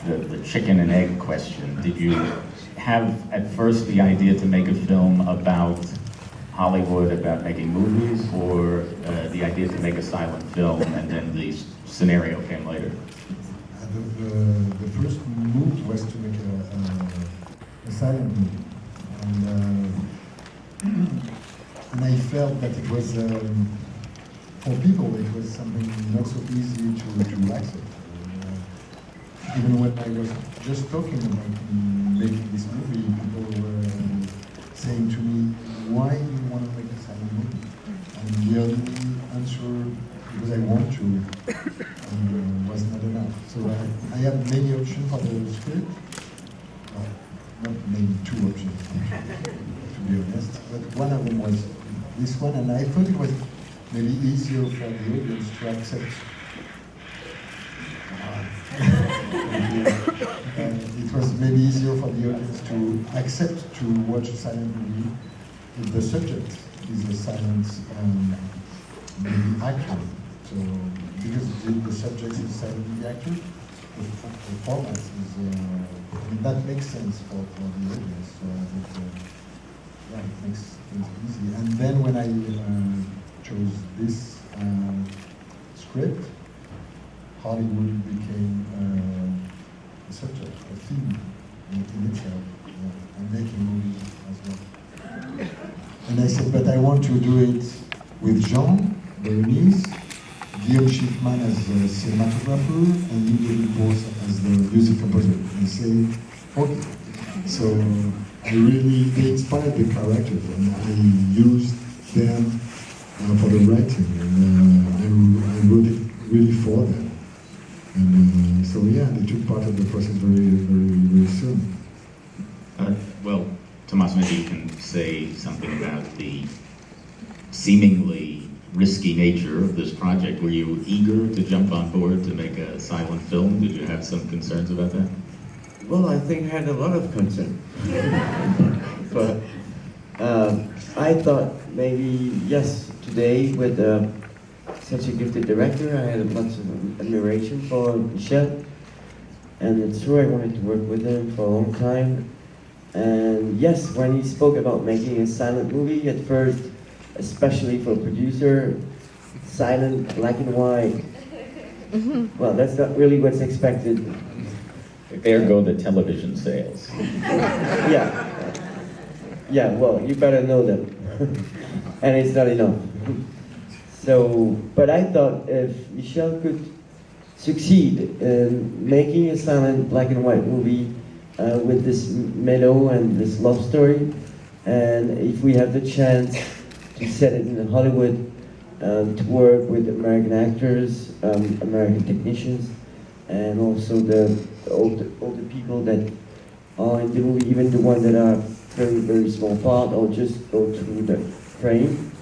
the chicken and egg question. Did you have at first the idea to make a film about Hollywood, about making movies, or the idea to make a silent film and then the scenario came later? The first move was to make a silent movie. And I felt that it was, for people, it was something not so easy to accept. Even when I was just talking about making this movie, people were saying to me, why do you want to make a silent movie? And the only answer, because I want to, was not enough. So I had many options for the script. Not maybe two options, to be honest, but one of them was this one, and I thought it was maybe easier for the audience to accept. It was maybe easier for the audience to accept to watch a silent movie if the subject is a silent maybe actor. So because the subject is a silent movie actor, the format is, that makes sense for the audience. So yeah, it makes things easy. And then when I chose this script, Hollywood became a subject, a theme in itself, and making movies as well. And I said, but I want to do it with Jean, Berenice, Guillaume Schiffman as the cinematographer, and David Boss as the music composer. And say, okay. So I really, they inspired the characters, and I used them for the writing, and I wrote it really for them. And so yeah, they took part of the process very soon. Well, Tomas, maybe you can say something about the seemingly risky nature of this project. Were you eager to jump on board to make a silent film? Did you have some concerns about that? Well, I think I had a lot of concern. But I thought maybe, yes, today with such a gifted director, I had lots of admiration for Michel. And it's true, I wanted to work with him for a long time. And yes, when he spoke about making a silent movie, at first, especially for a producer, silent, black and white, well, that's not really what's expected. There go the television sales. Yeah, well, you better know them. And it's not enough. So, but I thought if Michel could succeed in making a silent black and white movie with this mellow and this love story, and if we have the chance to set it in Hollywood, to work with American actors, American technicians, and also all the people that are in the movie, even the ones that are very small part or just go through the frame,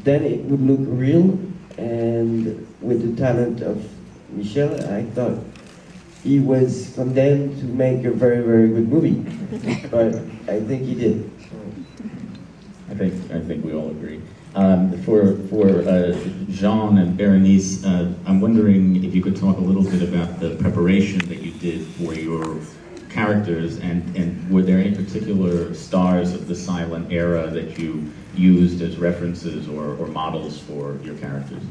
then it would look real. And with the talent of Michel, I thought he was condemned to make a very good movie, but I think he did. I think we all agree. For Jean and Berenice, I'm wondering if you could talk a little bit about the preparation that you did for your characters, and were there any particular stars of the silent era that you used as references or models for your characters?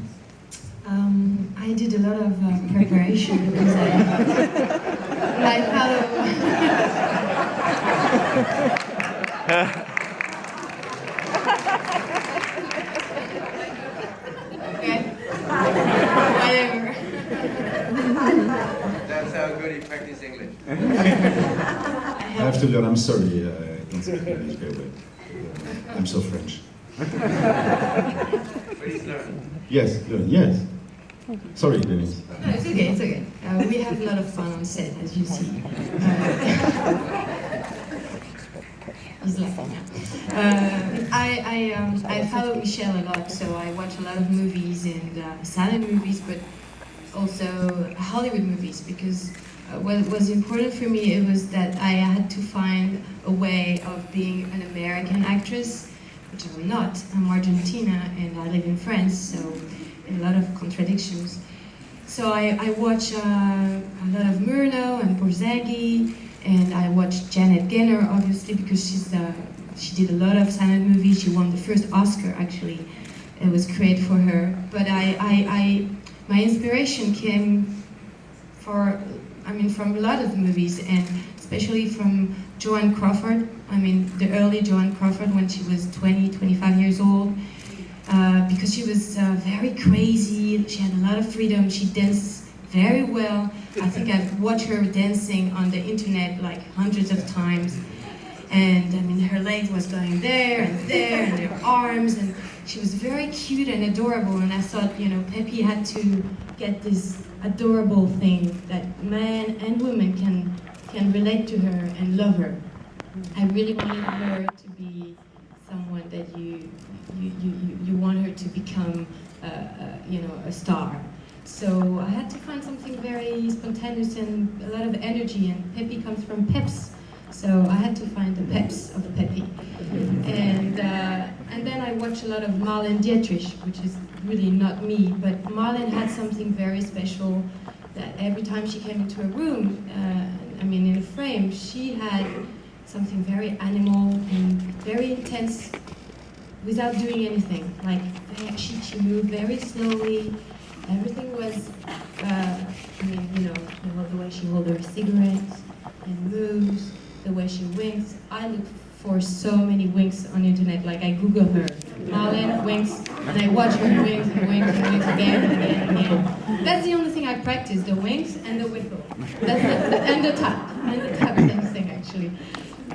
I did a lot of preparation because I follow. Okay. Whatever. That's how good he practiced English. I have to learn, I'm sorry, I don't speak English very well. I'm so French. But he's learning. Yes, learn, yes. Sorry, Denise. No, it's okay, it's okay. We have a lot of fun on set, as you see. He's laughing now. I follow Michel a lot, so I watch a lot of movies and silent movies, but also Hollywood movies, because what was important for me, it was that I had to find a way of being an American actress, which I'm not. I'm Argentina and I live in France, so a lot of contradictions. So I watch a lot of Murnau and Borzage, and I watch Janet Gaynor, obviously, because she did a lot of silent movies. She won the first Oscar, actually. It was created for her. But my inspiration came from a lot of the movies, and especially from Joan Crawford. I mean, the early Joan Crawford when she was 20, 25 years old. Because she was very crazy, she had a lot of freedom, she danced very well. I think I've watched her dancing on the internet like hundreds of times. And I mean, her legs was going there, and her arms, and she was very cute and adorable. And I thought, you know, Pepi had to get this adorable thing that men and women can relate to her and love her. I really wanted her to be someone that you want her to become, a star. So I had to find something very spontaneous and a lot of energy, and Pepi comes from Peps. So I had to find the Peps of Pepi. And then I watched a lot of Marlene Dietrich, which is really not me, but Marlene had something very special that every time she came into a room, in a frame, she had something very animal and very intense without doing anything. Like, she moved very slowly. Everything was, the way she holds her cigarettes and moves, the way she winks. I look for so many winks on the internet. Like, I Google her, Marlene winks, and I watch her winks and winks and winks again and again and again. That's the only thing I practice, the winks and the whistle. That's and the tap, same thing actually.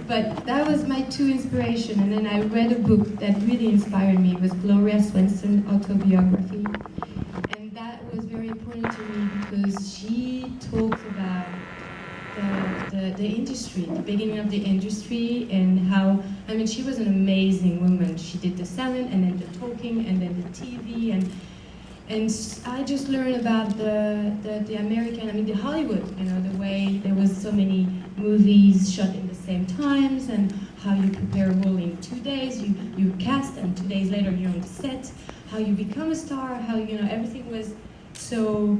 But that was my two inspiration, and then I read a book that really inspired me. It was Gloria Swanson autobiography, and that was very important to me because she talks about the industry, the beginning of the industry, and how, she was an amazing woman. She did the silent, and then the talking, and then the TV, and I just learned about the American, the Hollywood, the way there was so many movies shot in the same times, and how you prepare a role in 2 days, you cast, and 2 days later you're on the set, how you become a star, how, everything was so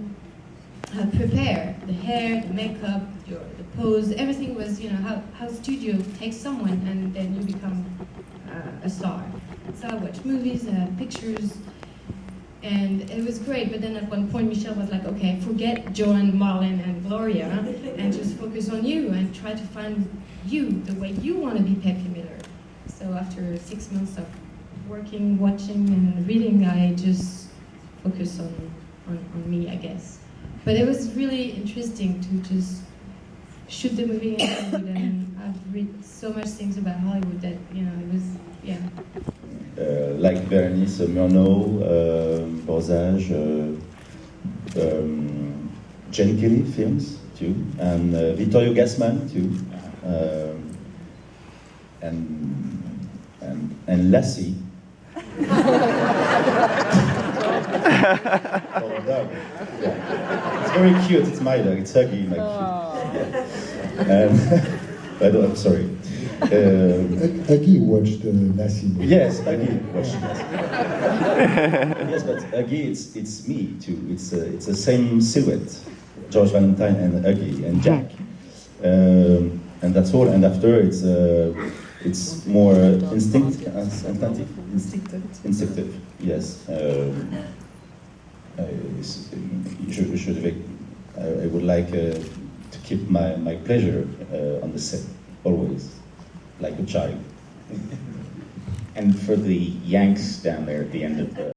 prepared. The hair, the makeup, the pose, everything was, how studio takes someone and then you become a star. So I watched movies, pictures, and it was great, but then at one point Michel was like, okay, forget Joan, Marlene, and Gloria, and just focus on you and try to find you, the way you want to be Pepi Miller. So after 6 months of working, watching, and reading, I just focused on me, I guess. But it was really interesting to just shoot the movie in Hollywood, and I've read so much things about Hollywood that, it was, yeah. Like Berenice, Murnau, Borzage, Jane Kelly films too, and Vittorio Gassman too, and Lassie. Oh, dog. Yeah. It's very cute. It's my dog. It's Huggy, my cute. Yeah. And I'm sorry. Huggy watched the Lassie movie. Yes, Huggy watched it. Yes, but Huggy, it's me too. It's the same silhouette. George Valentine and Huggy and Jack, and that's all. And after it's more instinctive. Yes. I would like to keep my pleasure on the set always, like a child. And for the Yanks down there at the end of the